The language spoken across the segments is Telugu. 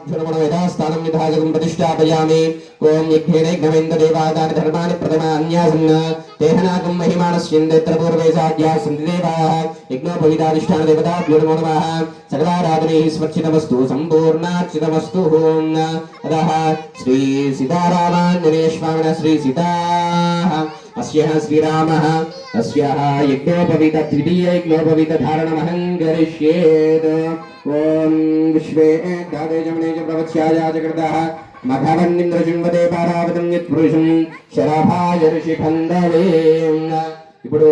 यथास्थानं यथागतं प्रतिष्ठापयामि। ओम यज्ञेन यज्ञमेन्द्र देवादान धर्माणि प्रथमान्यासन् तेहनाकं महिमानस्यन्देत्र पूर्वे साध्याः सन्ति देवाः। यज्ञोपवीताधिष्ठान देवताभ्यो नमो नमः। सकलाराधनैः स्वच्छितमस्तु सम्पूर्णार्चितमस्तु। अतः श्री सीतारामाञ्जनेय स्वामिनः श्री सीता अस्यः श्रीरामः अस्याः यज्ञोपवीत द्वितीय यज्ञोपवीत धारणमहं करिष्येत्। ओम विश्वे दादेजमने च प्रवक्ष्याय जगतः मघवन्निन्द्रशृण्वते पारावतं यत्पुरुषं शराभाय ऋषिखण्डवे। ఇప్పుడు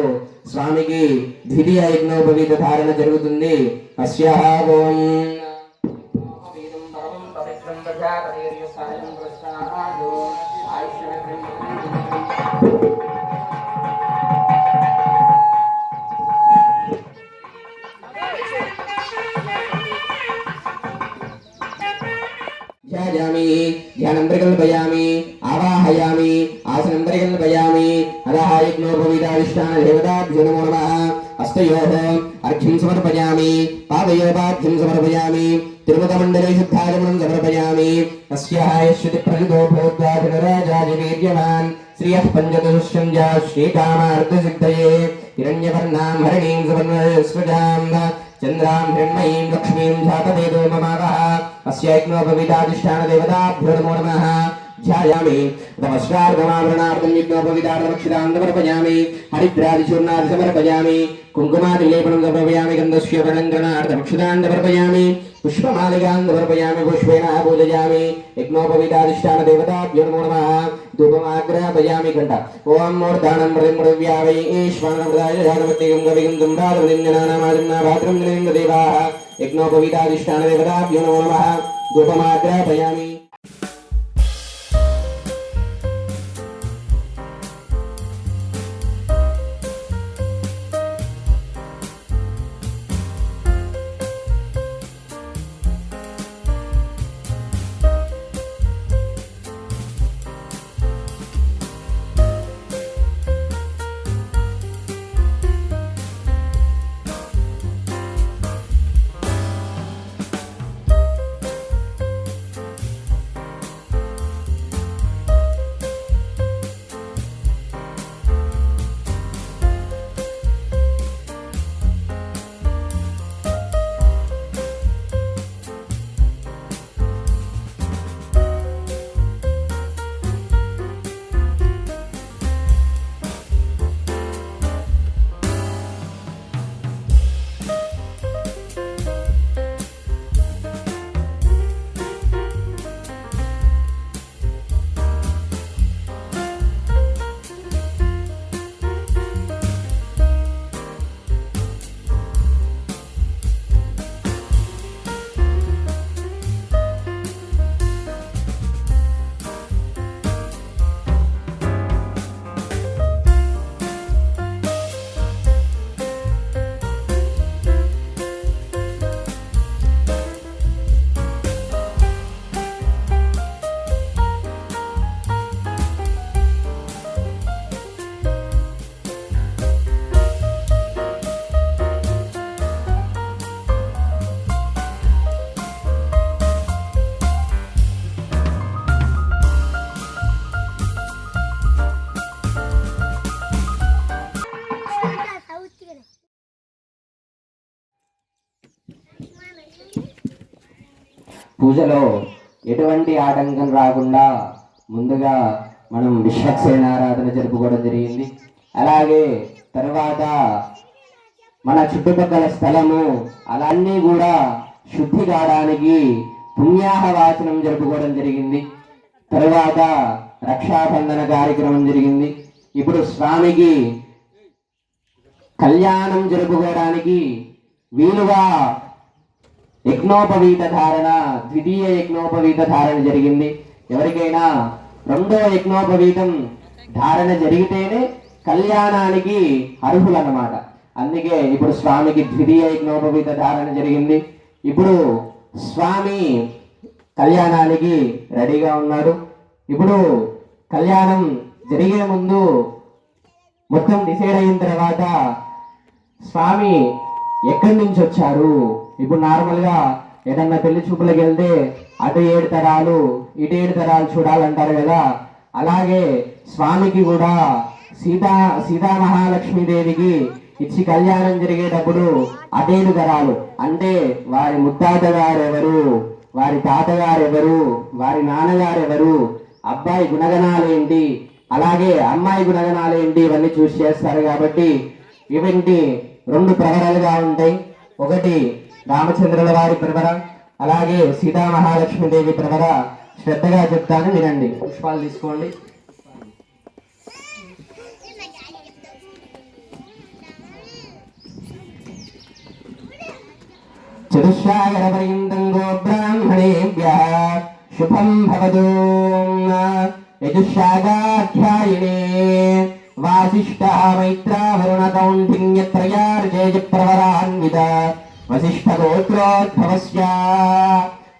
స్వామికి ద్వితీయ యజ్ఞోపవీత ధారణ జరుగుతుంది। అస్యాః ఓం ध्यायामि ध्यानं प्रकल्पयामि आवाहयामि आसनं प्रकल्पयामि। अतः यज्ञोपवीताधिष्ठान देवताभ्यो नमो नमः। हस्तयोः अर्घ्यं समर्पयामि पादयोः पाद्यं समर्पयामि तिरुपतमण्डले शुद्धाचमनं समर्पयामि। अस्याः यश्रुति प्रसिद्धो भूत्वा धनराजाधिवीर्यवान् श्रियः पञ्चदशस्यञ्जा श्रीकामार्थसिद्धये हिरण्यवर्णां हरिणीं सुवर्णस्वजां चंद्रां हिरण्मयीं लक्ष्मीं जातवेदो ममावः। अस्य यज्ञोपवीताधिष्ठान देवताभ्यो नमो नमः। ध्यायामि नमस्कारगमावरणार्थं यज्ञोपवीतार्थमक्षितां समर्पयामि हरिद्रादिचूर्णादि समर्पयामि कुङ्कुमादिलेपनं समर्पयामि गन्धस्य वर्णङ्करणार्थमक्षितां समर्पयामि पुष्पमालिकां समर्पयामि पुष्पेण पूजयामि। यज्ञोपवीताधिष्ठान देवताभ्यो नमो नमः। धूपमाग्रापयामि घण्टा ओम मूर्धानं प्रतिमृव्यावै ईश्वरनमृदाय जानमत्यं कविं तुम्रादवनिन्दनानामाजन्ना भाद्रं देवाः। यज्ञोपवीताधिष्ठान देवताभ्यो नमो नमः। धूपमाग्रापयामि। పూజలో ఎటువంటి ఆటంకం రాకుండా ముందుగా మనం విశ్వక్సేనారాధన జరుపుకోవడం జరిగింది। అలాగే తర్వాత మన చుట్టుపక్కల స్థలము అలాన్నీ కూడా శుద్ధి కావడానికి పుణ్యాహవాచనం జరుపుకోవడం జరిగింది। తర్వాత రక్షాబంధన కార్యక్రమం జరిగింది। ఇప్పుడు స్వామికి కళ్యాణం జరుపుకోవడానికి వీలుగా యజ్ఞోపవీత ధారణ ద్వితీయ యజ్ఞోపవీత ధారణ జరిగింది। ఎవరికైనా రెండో యజ్ఞోపవీతం ధారణ జరిగితేనే కళ్యాణానికి అర్హులన్నమాట। అందుకే ఇప్పుడు స్వామికి ద్వితీయ యజ్ఞోపవీత ధారణ జరిగింది। ఇప్పుడు స్వామి కళ్యాణానికి రెడీగా ఉన్నాడు। ఇప్పుడు కళ్యాణం జరిగే ముందు మొత్తం డిసైడ్ అయిన తర్వాత స్వామి ఎక్కడి నుంచి వచ్చారు, ఇప్పుడు నార్మల్గా ఏదన్నా పెళ్లి చూపులకు వెళ్తే అటు 7 తరాలు ఇటు 7 తరాలు చూడాలంటారు కదా, అలాగే స్వామికి కూడా సీతా మహాలక్ష్మీదేవికి ఇచ్చి కళ్యాణం జరిగేటప్పుడు అటేడు తరాలు అంటే వారి ముత్తాత గారు ఎవరు, వారి తాతగారు ఎవరు, వారి నాన్నగారు ఎవరు, అబ్బాయి గుణగణాలు ఏంటి, అలాగే అమ్మాయి గుణగణాలు ఏంటి, ఇవన్నీ చూసి చేస్తారు. కాబట్టి ఇవన్నీ 2 ప్రవరాలుగా ఉంటాయి. ఒకటి రామచంద్రుల వారి ప్రవర, అలాగే సీతామహాలక్ష్మీదేవి ప్రవర. శ్రద్ధగా చెప్తాను, వినండి. పుష్పాలు తీసుకోండి. చతుష్సాగరపర్యంతం గో బ్రాహ్మణేభ్యః శుభం భవతు. యజుషాగాధ్యాయినే వాసిష్ఠః మైత్రా వరుణ కౌండిన్యత్రయార్జేయ ప్రవరాన్విత వసిష్ఠగోత్రోద్భవస్య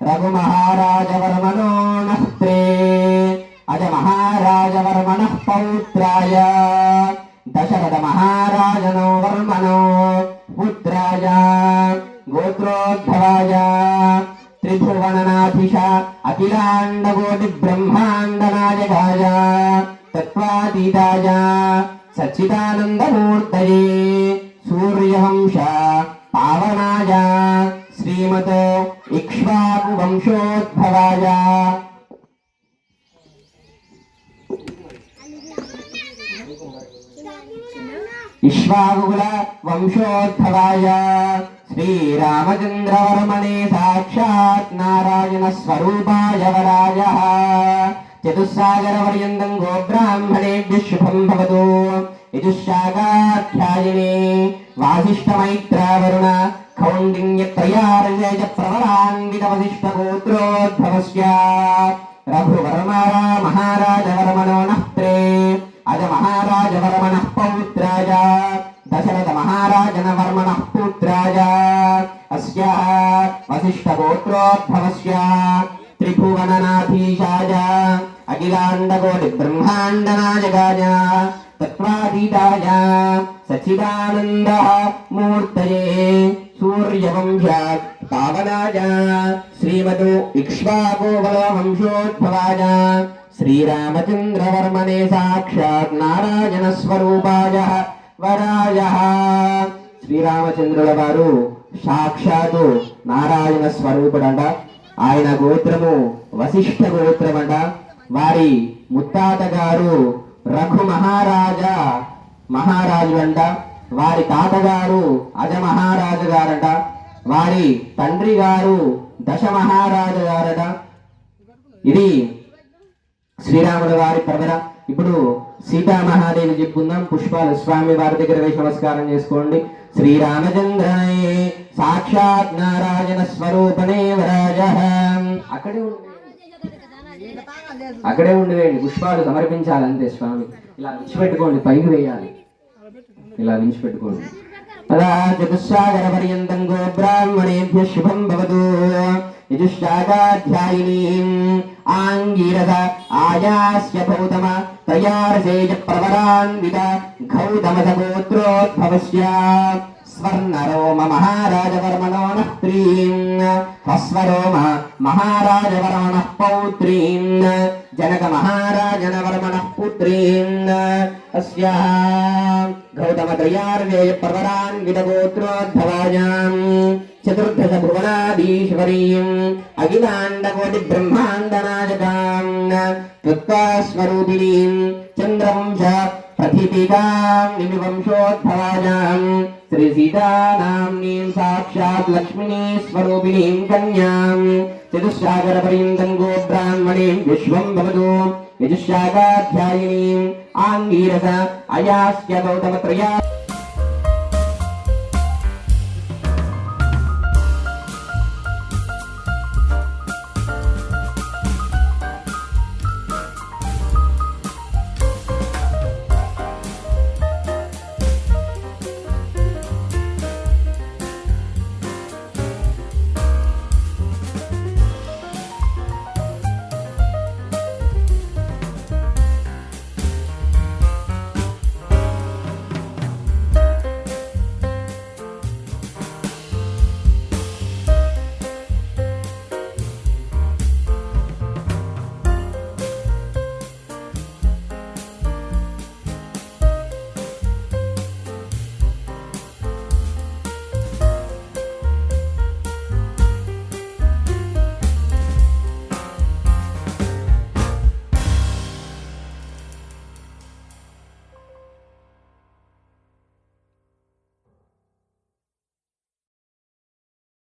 రఘుమహారాజవర్మణో నఃత్రే అజమహారాజవర్మణః పౌత్రాయ దశరథ మహారాజనో వర్మణో పుత్రాయ గోత్రోద్భవాయ త్రిభువననాథిష అఖిలాండకోటి బ్రహ్మాండనాయకాయ తత్వాతీతాయ సచ్చిదానందమూర్తయే సూర్యవంశ పావనాయ శ్రీమతో ఇక్ష్వాకు వంశోద్భవాయ ఇక్ష్వాకుల వంశోద్భవాయ శ్రీరామచంద్రవర్మణే సాక్షాత్ నారాయణ స్వరూపాయ వరాయ చతుస్సాగరపర్యంతం గో బ్రాహ్మణేభ్యః శుభం భవతు. యజుషాగాధ్యాయినే వాసిష్ఠమైత్రావరుణ కౌండిన్యత్రయార్జేయ ప్రవరాన్విత వసిష్ఠగోత్రోద్భవస్య రఘువర్మ మహారాజవర్మణో నఃత్రే అజమహారాజవర్మణః పౌత్రాయ దశరథ మహారాజనవర్మణః పుత్రాయ అస్య వసిష్ఠగోత్రోద్భవస్య త్రిభువననాథీశాయ అఖిలాండకోటి బ్రహ్మాండనాయకాయ తత్వాతీతాయ సచ్చిదానంద మూర్తయే సూర్యవంశ పావనాయ శ్రీమతో ఇక్ష్వాకు వంశోద్భవాయ శ్రీరామచంద్రవర్మణే సాక్షాత్ నారాయణ స్వరూపాయ వరాయ. శ్రీరామచంద్రుల వారు సాక్షాత్తు నారాయణ స్వరూపుడంట. ఆయన గోత్రము వశిష్ఠ గోత్రమంట. వారి ముత్తాత గారు రఘు మహారాజు అంట. వారి తాతగారు అజ మహారాజు గారట. వారి తండ్రి గారు దశ మహారాజు గారట. ఇది శ్రీరాముల వారి ప్రవర. ఇప్పుడు సీతామహాదేవి చెప్పుకుందాం. పుష్పాలు స్వామి వారి దగ్గర వేసి నమస్కారం చేసుకోండి. శ్రీరామచంద్రనే సాక్షాత్ నారాయణ స్వరూపనే వరాజ. అక్కడే ఉండివేయండి, పుష్పాలు సమర్పించాలి అంతే. స్వామి ఇలా విడిచిపెట్టుకోండి, పైకి వేయాలి, ఇలా విడిచిపెట్టుకోండి. చతుస్సాగరపర్యంతం గో బ్రాహ్మణేభ్యః శుభం భవతు. యజుషాగాధ్యాయినీం ఆంగీరస ఆయాస్య గౌతమ త్రయార్జేయ ప్రవరాన్విత గౌతమ గోత్రోద్భవస్య స్వర్ణరోమ మహారాజవర్మణో నఃత్రీం హస్వరోమ మహారాజవర్మణః పౌత్రీం జనక మహారాజనవర్మణః పుత్రీం అస్యాః గౌతమ త్రయార్జేయ ప్రవరాన్విత గోత్రోద్భవాయాం చతుర్దశ భువనాధీశ్వరీం అఖిలాండకోటి బ్రహ్మాండనాయకాం తత్వస్వరూపిణీం చంద్రవంశ ప్రతిపితాం నిమివంశోద్భవాయాం శ్రీ సీతానామ్నీం సాక్షాత్ లక్ష్మిణీ స్వరూపిణీం కన్యాం చతుస్సాగరపర్యంతం గో బ్రాహ్మణీం విశ్వం భవతు. యజుషాగాధ్యాయినీం ఆంగీరస అయాస్య గౌతమ త్రయార్జేయ